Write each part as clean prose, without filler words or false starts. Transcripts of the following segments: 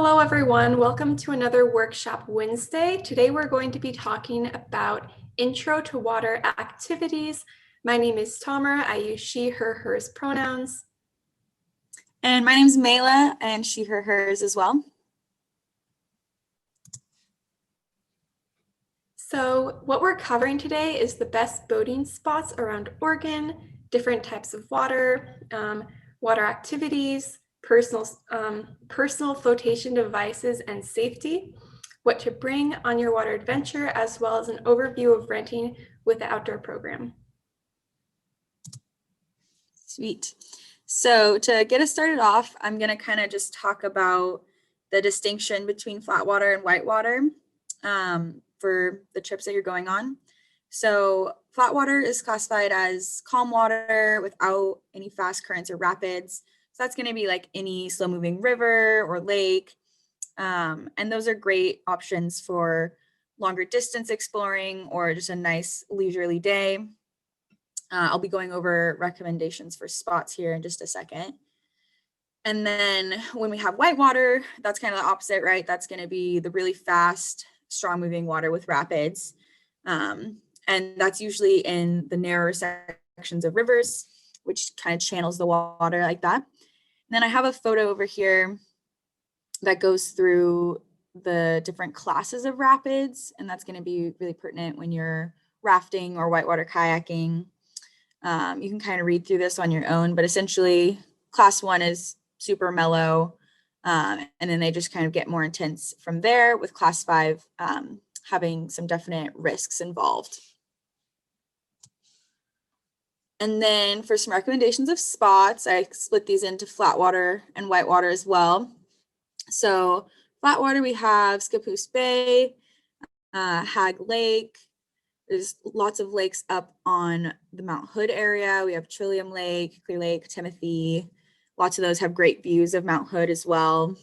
Hello everyone, welcome to another Workshop Wednesday. Today we're going to be talking about Intro to Water activities. My name is Tamara, I use she, her, hers pronouns. And my name's Mayla, and she, her, hers as well. So what we're covering today is the best boating spots around Oregon, different types of water, water activities, personal flotation devices and safety, what to bring on your water adventure, as well as an overview of renting with the outdoor program. Sweet. So to get us started off, I'm going to kind of just talk about the distinction between Flatwater and Whitewater for the trips that you're going on. So Flatwater is classified as calm water without any fast currents or rapids. So that's going to be like any slow moving river or lake. And those are great options for longer distance exploring or just a nice leisurely day. I'll be going over recommendations for spots here in just a second. And then when we have Whitewater, that's kind of the opposite, right? That's going to be the really fast, strong moving water with rapids. And that's usually in the narrower sections of rivers, which kind of channels the water like that. And then I have a photo over here that goes through the different classes of rapids, and that's going to be really pertinent when you're rafting or whitewater kayaking. You can kind of read through this on your own, but essentially class 1 is super mellow, and then they just kind of get more intense from there, with class 5 having some definite risks involved. And then for some recommendations of spots, I split these into Flatwater and Whitewater as well. So Flatwater, we have Scappoose Bay, Hag Lake. There's lots of lakes up on the Mount Hood area. We have Trillium Lake, Clear Lake, Timothy. Lots of those have great views of Mount Hood as well.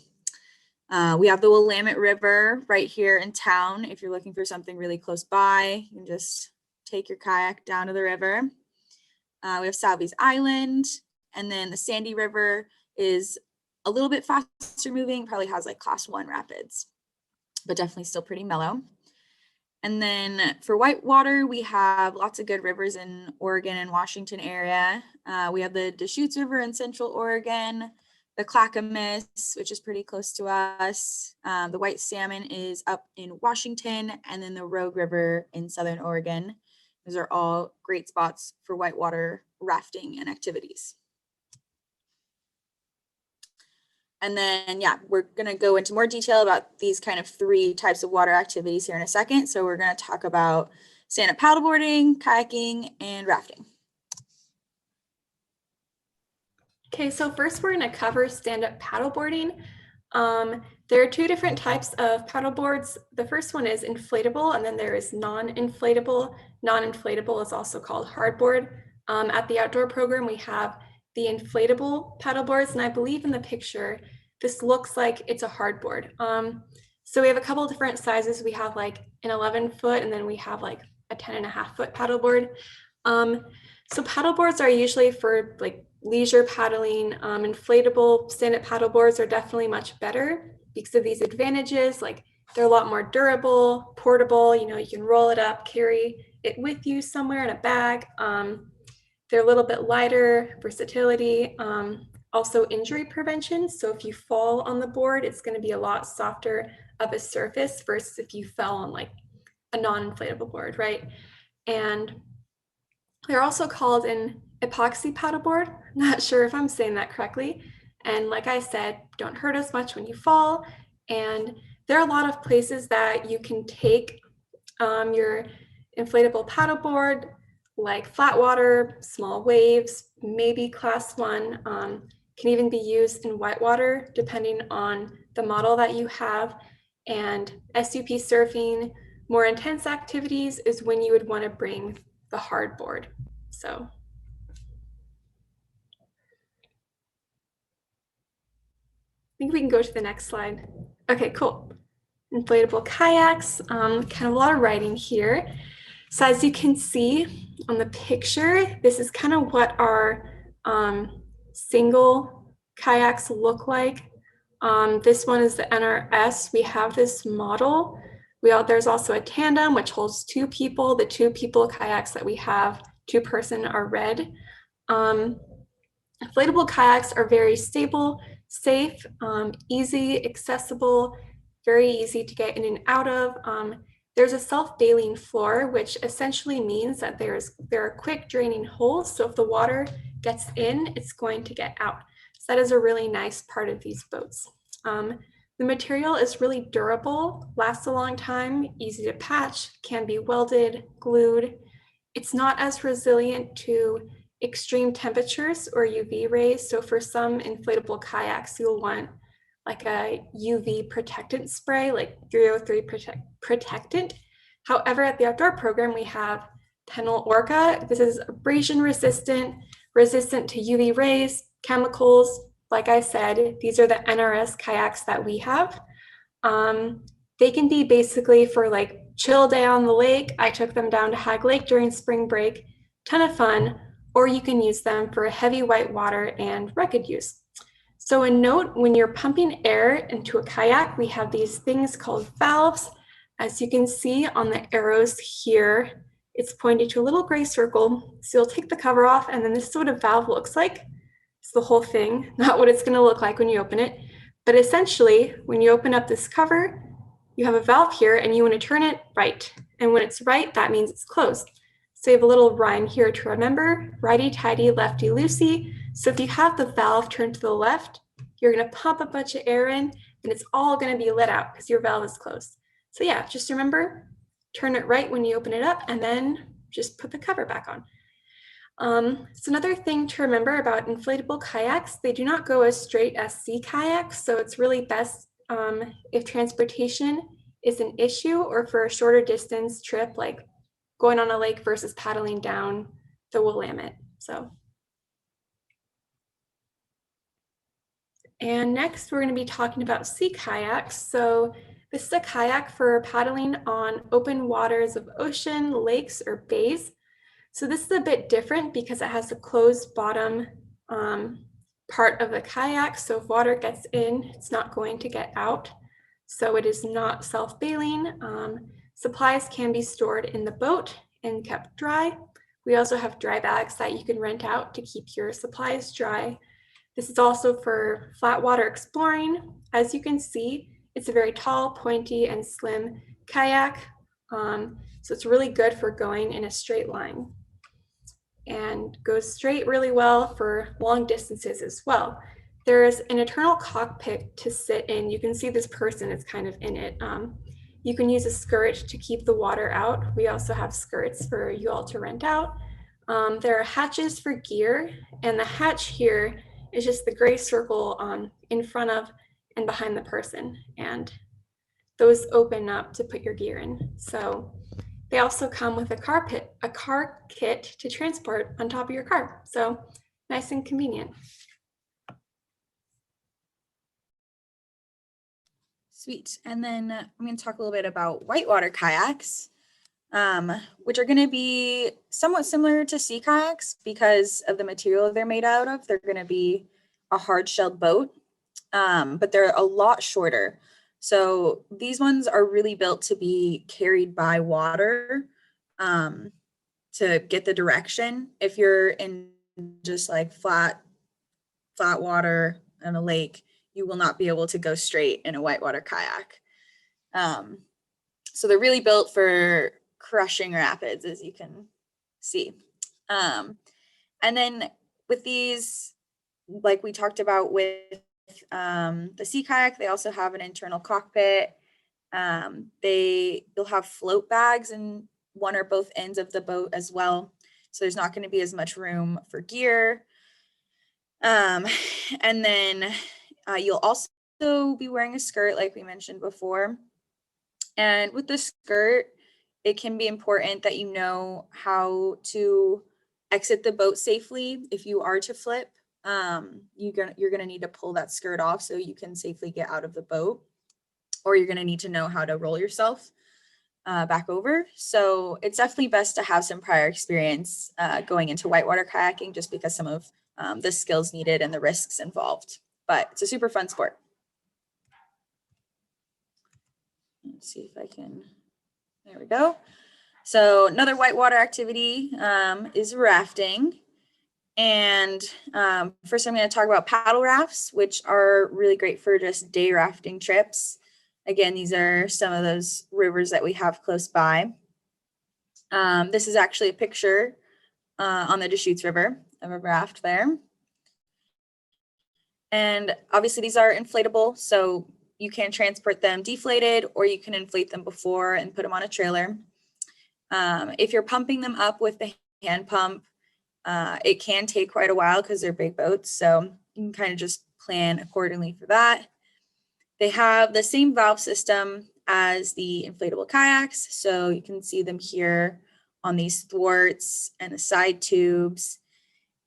We have the Willamette River right here in town. If you're looking for something really close by, you can just take your kayak down to the river. We have Salvies Island, and then the Sandy River is a little bit faster moving, probably has like class 1 rapids, but definitely still pretty mellow. And then for Whitewater, we have lots of good rivers in Oregon and Washington area. We have the Deschutes River in Central Oregon, the Clackamas, which is pretty close to us. The White Salmon is up in Washington, and then the Rogue River in Southern Oregon. Those are all great spots for whitewater rafting and activities. And then, yeah, we're going to go into more detail about these kind of 3 types of water activities here in a second. So we're going to talk about stand-up paddleboarding, kayaking, and rafting. Okay, so first we're going to cover stand-up paddleboarding. There are 2 different types of paddleboards. The first one is inflatable, and then there is non-inflatable. Non-inflatable is also called hardboard. At the outdoor program, we have the inflatable paddleboards, and I believe in the picture, this looks like it's a hardboard. So we have a couple of different sizes. We have like an 11-foot, and then we have like a 10.5-foot paddleboard. So paddleboards are usually for like leisure paddling. Inflatable stand-up paddleboards are definitely much better because of these advantages. Like they're a lot more durable, portable, you can roll it up, carry it with you somewhere in a bag. They're a little bit lighter, versatility, also injury prevention. So if you fall on the board, it's going to be a lot softer of a surface versus if you fell on like a non-inflatable board, right? And they're also called an epoxy paddleboard. Not sure if I'm saying that correctly. And like I said, don't hurt as much when you fall. And there are a lot of places that you can take your inflatable paddleboard, like Flatwater, small waves, maybe class 1, can even be used in Whitewater depending on the model that you have. And SUP surfing, more intense activities is when you would want to bring the hardboard. So I think we can go to the next slide. Okay, cool. Inflatable kayaks, kind of a lot of writing here. So as you can see on the picture, this is kind of what our single kayaks look like. This one is the NRS. We have this model. There's also a tandem, which holds 2 people. The 2 people kayaks that we have, 2-person, are red. Inflatable kayaks are very stable, safe, easy, accessible, very easy to get in and out of. There's a self-bailing floor, which essentially means that there are quick draining holes. So if the water gets in, it's going to get out. So that is a really nice part of these boats. The material is really durable, lasts a long time, easy to patch, can be welded, glued. It's not as resilient to extreme temperatures or UV rays. So for some inflatable kayaks, you'll want like a UV protectant spray, like 303 protectant. However, at the outdoor program, we have Penal Orca. This is abrasion resistant, resistant to UV rays, chemicals. Like I said, these are the NRS kayaks that we have. They can be basically for like chill day on the lake. I took them down to Hag Lake during spring break, ton of fun, or you can use them for heavy whitewater and rugged use. So a note, when you're pumping air into a kayak, we have these things called valves. As you can see on the arrows here, it's pointed to a little gray circle. So you'll take the cover off, and then this is what a valve looks like. It's the whole thing, not what it's gonna look like when you open it. But essentially, when you open up this cover, you have a valve here and you want to turn it right. And when it's right, that means it's closed. So you have a little rhyme here to remember, righty-tighty, lefty-loosey. So if you have the valve turned to the left, you're going to pump a bunch of air in and it's all going to be let out because your valve is closed. So yeah, just remember, turn it right when you open it up and then just put the cover back on. So another thing to remember about inflatable kayaks, they do not go as straight as sea kayaks. So it's really best if transportation is an issue or for a shorter distance trip, like going on a lake versus paddling down the Willamette. And next we're going to be talking about sea kayaks. So this is a kayak for paddling on open waters of ocean, lakes, or bays. So this is a bit different because it has a closed bottom part of the kayak. So if water gets in, it's not going to get out. So it is not self-bailing. Supplies can be stored in the boat and kept dry. We also have dry bags that you can rent out to keep your supplies dry. This is also for flatwater exploring. As you can see, it's a very tall, pointy, and slim kayak. So it's really good for going in a straight line and goes straight really well for long distances as well. There's an internal cockpit to sit in. You can see this person is kind of in it. You can use a skirt to keep the water out. We also have skirts for you all to rent out. There are hatches for gear, and the hatch here is just the gray circle in front of and behind the person, and those open up to put your gear in. So they also come with a car kit to transport on top of your car. So nice and convenient. Sweet. And then I'm going to talk a little bit about whitewater kayaks, which are going to be somewhat similar to sea kayaks because of the material they're made out of. They're going to be a hard-shelled boat, but they're a lot shorter. So these ones are really built to be carried by water to get the direction. If you're in just like flat water and a lake, you will not be able to go straight in a whitewater kayak. So they're really built for crushing rapids, as you can see. And then with these, like we talked about with the sea kayak, they also have an internal cockpit. You'll have float bags in one or both ends of the boat as well. So there's not going to be as much room for gear. And then you'll also be wearing a skirt, like we mentioned before. And with the skirt, it can be important that you know how to exit the boat safely. If you are to flip, you're gonna need to pull that skirt off so you can safely get out of the boat, or you're gonna need to know how to roll yourself back over. So it's definitely best to have some prior experience going into whitewater kayaking, just because some of the skills needed and the risks involved. But it's a super fun sport. see if I can, there we go. So another whitewater activity is rafting. And first I'm going to talk about paddle rafts, which are really great for just day rafting trips. Again, these are some of those rivers that we have close by. This is actually a picture on the Deschutes River of a raft there. And obviously these are inflatable, so you can transport them deflated, or you can inflate them before and put them on a trailer. If you're pumping them up with the hand pump, it can take quite a while because they're big boats, so you can kind of just plan accordingly for that. They have the same valve system as the inflatable kayaks, so you can see them here on these thwarts and the side tubes.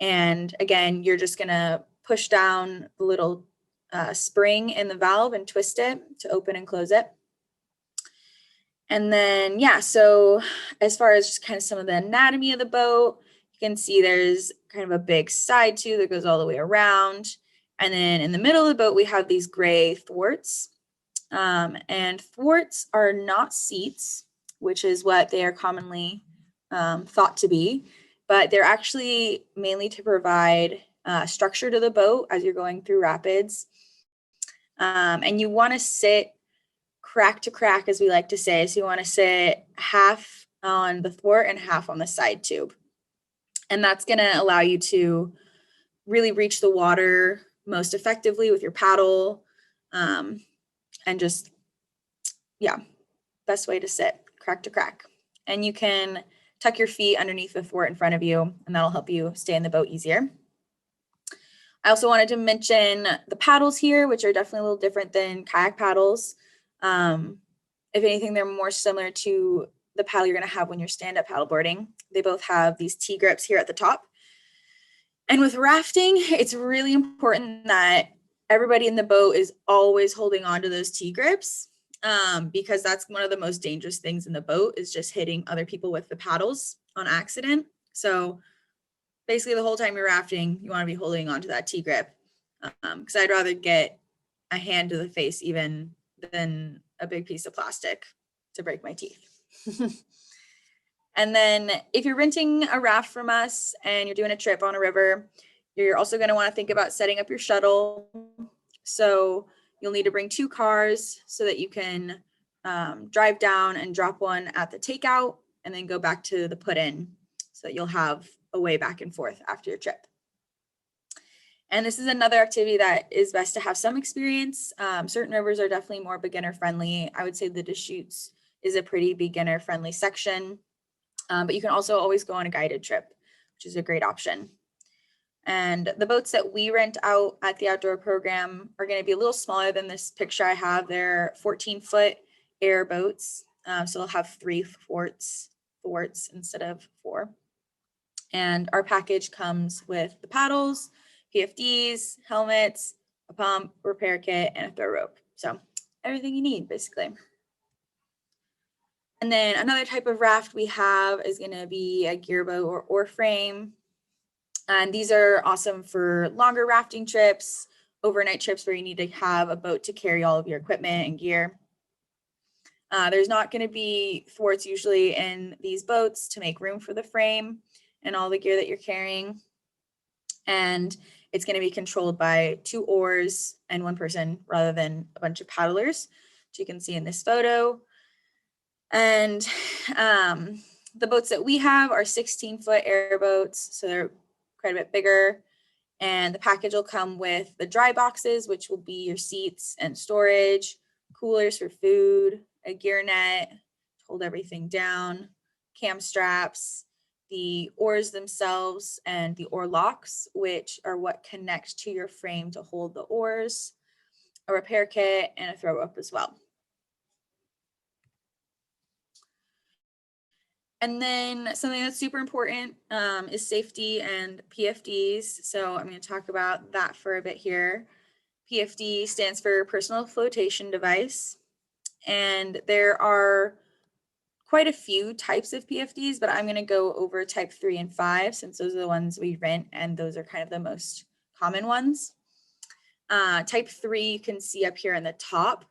And again, you're just gonna push down the little spring in the valve and twist it to open and close it. And then, yeah, so as far as just kind of some of the anatomy of the boat, you can see there's kind of a big side tube that goes all the way around. And then in the middle of the boat, we have these gray thwarts. And thwarts are not seats, which is what they are commonly thought to be, but they're actually mainly to provide structure to the boat as you're going through rapids. And you want to sit crack to crack, as we like to say. So you want to sit half on the thwart and half on the side tube. And that's going to allow you to really reach the water most effectively with your paddle. And just, yeah, best way to sit, crack to crack. And you can tuck your feet underneath the thwart in front of you, and that'll help you stay in the boat easier. I also wanted to mention the paddles here, which are definitely a little different than kayak paddles. If anything, they're more similar to the paddle you're going to have when you're stand-up paddleboarding. They both have these T-grips here at the top. And with rafting, it's really important that everybody in the boat is always holding on to those T-grips, because that's one of the most dangerous things in the boat, is just hitting other people with the paddles on accident. So basically the whole time you're rafting, you want to be holding on to that T-grip, because I'd rather get a hand to the face even than a big piece of plastic to break my teeth. And then if you're renting a raft from us and you're doing a trip on a river, you're also going to want to think about setting up your shuttle. So you'll need to bring 2 cars so that you can drive down and drop one at the takeout and then go back to the put in, so that you'll have a way back and forth after your trip. And this is another activity that is best to have some experience. Certain rivers are definitely more beginner friendly. I would say the Deschutes is a pretty beginner friendly section, but you can also always go on a guided trip, which is a great option. And the boats that we rent out at the outdoor program are going to be a little smaller than this picture I have. They're 14-foot air boats. So they'll have 3 thwarts instead of 4. And our package comes with the paddles, PFDs, helmets, a pump, repair kit, and a throw rope. So everything you need, basically. And then another type of raft we have is going to be a gear boat or oar frame. And these are awesome for longer rafting trips, overnight trips where you need to have a boat to carry all of your equipment and gear. There's not going to be thwarts usually in these boats to make room for the frame and all the gear that you're carrying. And it's going to be controlled by 2 oars and 1 person rather than a bunch of paddlers, which you can see in this photo. And the boats that we have are 16-foot airboats, so they're quite a bit bigger. And the package will come with the dry boxes, which will be your seats and storage, coolers for food, a gear net to hold everything down, cam straps, the oars themselves, and the oar locks, which are what connect to your frame to hold the oars, a repair kit, and a throw rope as well. And then something that's super important is safety and PFDs. So I'm going to talk about that for a bit here. PFD stands for Personal Flotation Device. And there are quite a few types of PFDs, but I'm going to go over type 3 and 5 since those are the ones we rent and those are kind of the most common ones. Type 3 you can see up here on the top.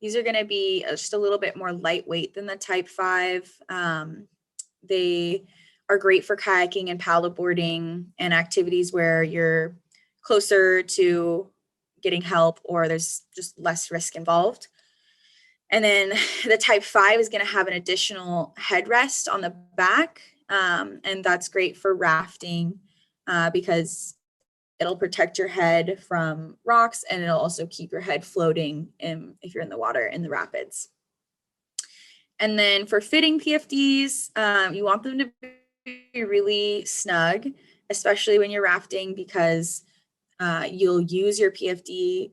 These are going to be just a little bit more lightweight than the Type 5. They are great for kayaking and paddleboarding and activities where you're closer to getting help or there's just less risk involved. And then the Type 5 is going to have an additional headrest on the back, and that's great for rafting because it'll protect your head from rocks and it'll also keep your head floating if you're in the water in the rapids. And then for fitting PFDs, you want them to be really snug, especially when you're rafting, because you'll use your PFD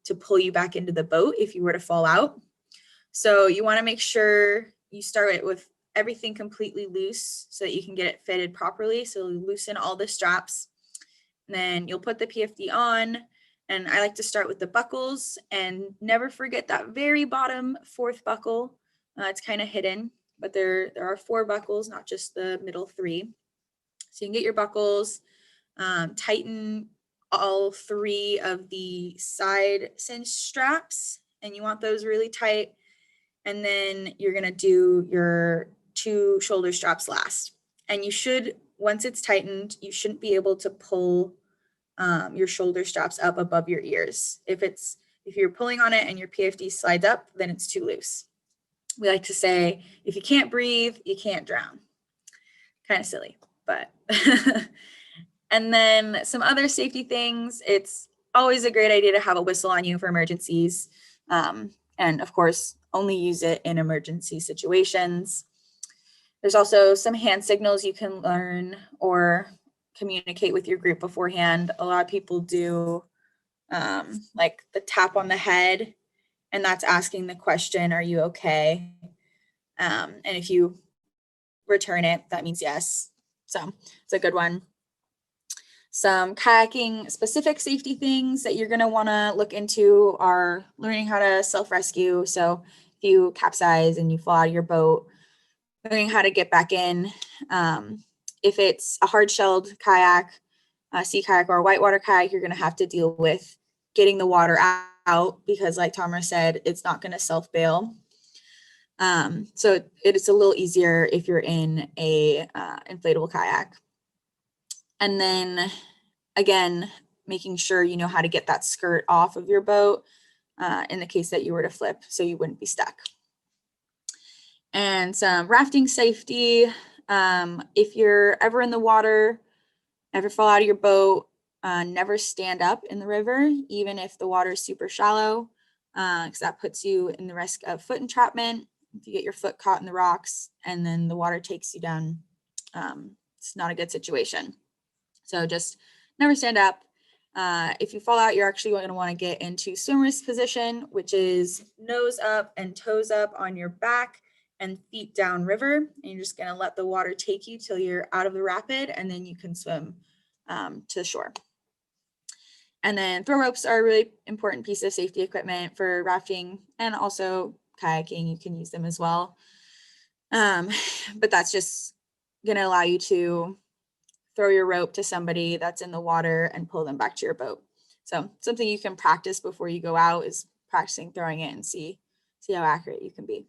to pull you back into the boat if you were to fall out. So you want to make sure you start it with everything completely loose so that you can get it fitted properly. So loosen all the straps, and then you'll put the PFD on. And I like to start with the buckles and never forget that very bottom fourth buckle. It's kind of hidden, but there are 4 buckles, not just the middle 3. So you can get your buckles, tighten all 3 of the side cinch straps, and you want those really tight. And then you're going to do your 2 shoulder straps last. And you should, once it's tightened, you shouldn't be able to pull your shoulder straps up above your ears. If you're pulling on it and your PFD slides up, then it's too loose. We like to say, if you can't breathe, you can't drown. Kind of silly, but. And then some other safety things. It's always a great idea to have a whistle on you for emergencies. And of course, only use it in emergency situations. There's also some hand signals you can learn or communicate with your group beforehand. A lot of people do like the tap on the head, and that's asking the question, are you okay? And if you return it, that means yes. So it's a good one. Some kayaking specific safety things that you're going to want to look into are learning how to self-rescue. So if you capsize and you fall out of your boat, learning how to get back in. If it's a hard-shelled kayak, a sea kayak or a whitewater kayak, you're going to have to deal with getting the water out because, like Tamara said, it's not going to self-bail. So it's a little easier if you're in a inflatable kayak. And then again, making sure you know how to get that skirt off of your boat in the case that you were to flip so you wouldn't be stuck. And some rafting safety. If you're ever in the water, ever fall out of your boat, never stand up in the river, even if the water is super shallow, because that puts you in the risk of foot entrapment. If you get your foot caught in the rocks and then the water takes you down, it's not a good situation. So just never stand up. If you fall out, you're actually going to want to get into swimmer's position, which is nose up and toes up on your back and feet down river. And you're just going to let the water take you till you're out of the rapid, and then you can swim to the shore. And then throw ropes are a really important piece of safety equipment for rafting and also kayaking. You can use them as well. But that's just going to allow you to throw your rope to somebody that's in the water and pull them back to your boat. So something you can practice before you go out is practicing throwing it and see how accurate you can be.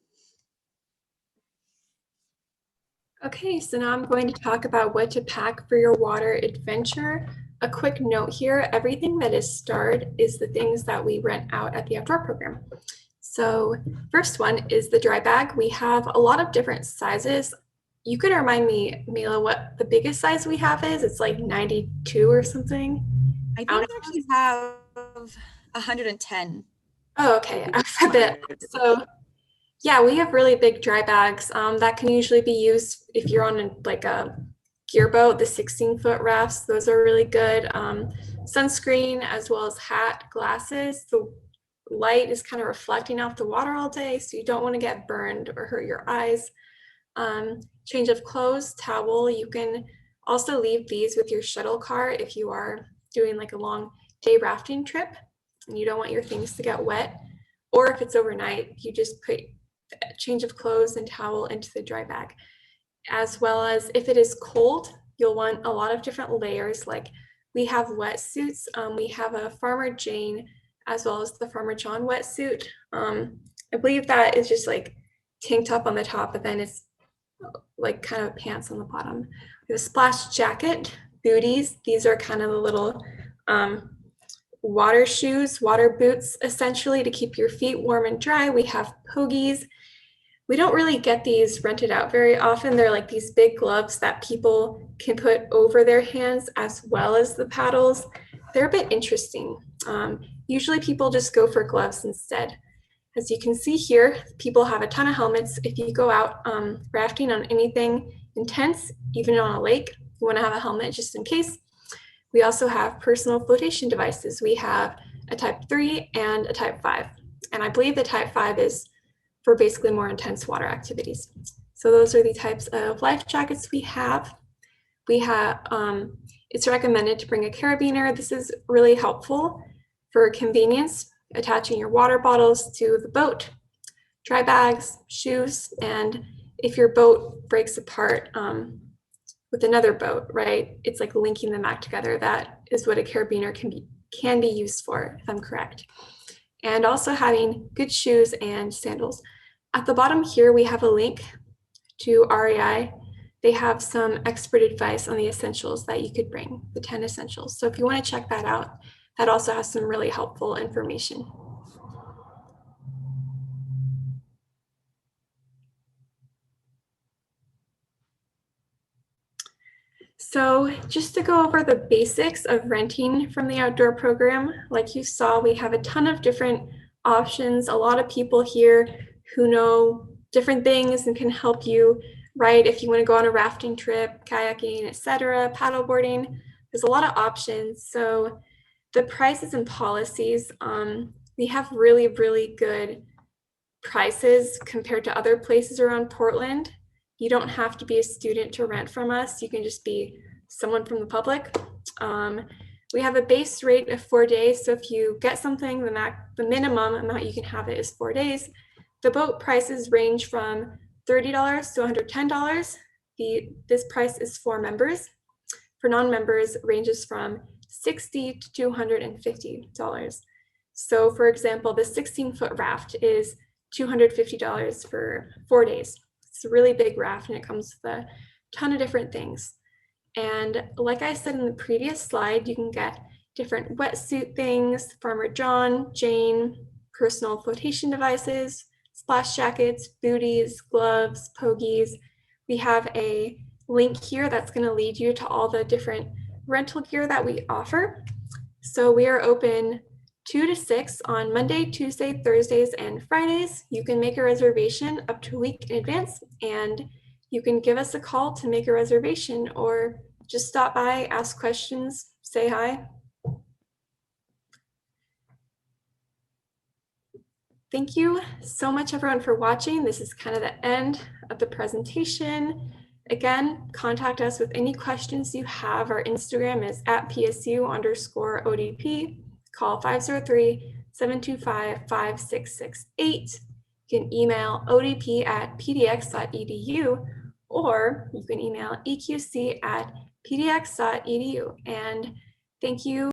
Okay, so now I'm going to talk about what to pack for your water adventure. A quick note here, everything that is starred is the things that we rent out at the outdoor program. So first one is the dry bag. We have a lot of different sizes. You could remind me, Mayla, what the biggest size we have is? It's like 92 or something. I think we actually have 110. Oh, okay. I bet. So yeah, we have really big dry bags that can usually be used if you're on like a gear boat, the 16-foot rafts. Those are really good. Sunscreen as well as hat, glasses. The light is kind of reflecting off the water all day, so you don't want to get burned or hurt your eyes. Change of clothes, towel. You can also leave these with your shuttle car if you are doing like a long day rafting trip and you don't want your things to get wet. Or if it's overnight, you just put a change of clothes and towel into the dry bag. As well as if it is cold, you'll want a lot of different layers. Like we have wetsuits. We have a Farmer Jane as well as the Farmer John wetsuit. I believe that is just like tank top on the top, but then it's like kind of pants on the bottom. We have a splash jacket, booties. These are kind of the little water shoes, water boots, essentially to keep your feet warm and dry. We have pogies. We don't really get these rented out very often. They're like these big gloves that people can put over their hands as well as the paddles. They're a bit interesting. Usually people just go for gloves instead. As you can see here, people have a ton of helmets. If you go out rafting on anything intense, even on a lake, you want to have a helmet just in case. We also have personal flotation devices. We have a type 3 and a type 5. And I believe the type 5 is for basically more intense water activities. So those are the types of life jackets we have. It's recommended to bring a carabiner. This is really helpful for convenience, attaching your water bottles to the boat, dry bags, shoes, and if your boat breaks apart with another boat, right, it's like linking them back together. That is what a carabiner can be used for, if I'm correct. And also having good shoes and sandals. At the bottom here, we have a link to REI. They have some expert advice on the essentials that you could bring, the 10 essentials. So if you want to check that out, that also has some really helpful information. So just to go over the basics of renting from the outdoor program, like you saw, we have a ton of different options, a lot of people here who know different things and can help you, right? If you want to go on a rafting trip, kayaking, etc., paddleboarding, there's a lot of options. So the prices and policies, we have really, really good prices compared to other places around Portland. You don't have to be a student to rent from us. You can just be someone from the public. We have a base rate of 4 days. So if you get something, the minimum amount you can have it is 4 days. The boat prices range from $30 to $110. This price is for members. For non-members, ranges from $60 to $250. So for example, the 16-foot raft is $250 for 4 days. It's a really big raft and it comes with a ton of different things. And like I said in the previous slide, you can get different wetsuit things, Farmer John, Jane, personal flotation devices, splash jackets, booties, gloves, pogies. We have a link here that's going to lead you to all the different rental gear that we offer. So we are open 2 to 6 on Monday, Tuesday, Thursdays, and Fridays. You can make a reservation up to a week in advance, and you can give us a call to make a reservation or just stop by, ask questions, say hi. Thank you so much, everyone, for watching. This is kind of the end of the presentation. Again, contact us with any questions you have. Our Instagram is @PSU_ODP. Call 503-725-5668. You can email odp@pdx.edu, or you can email eqc@pdx.edu. And thank you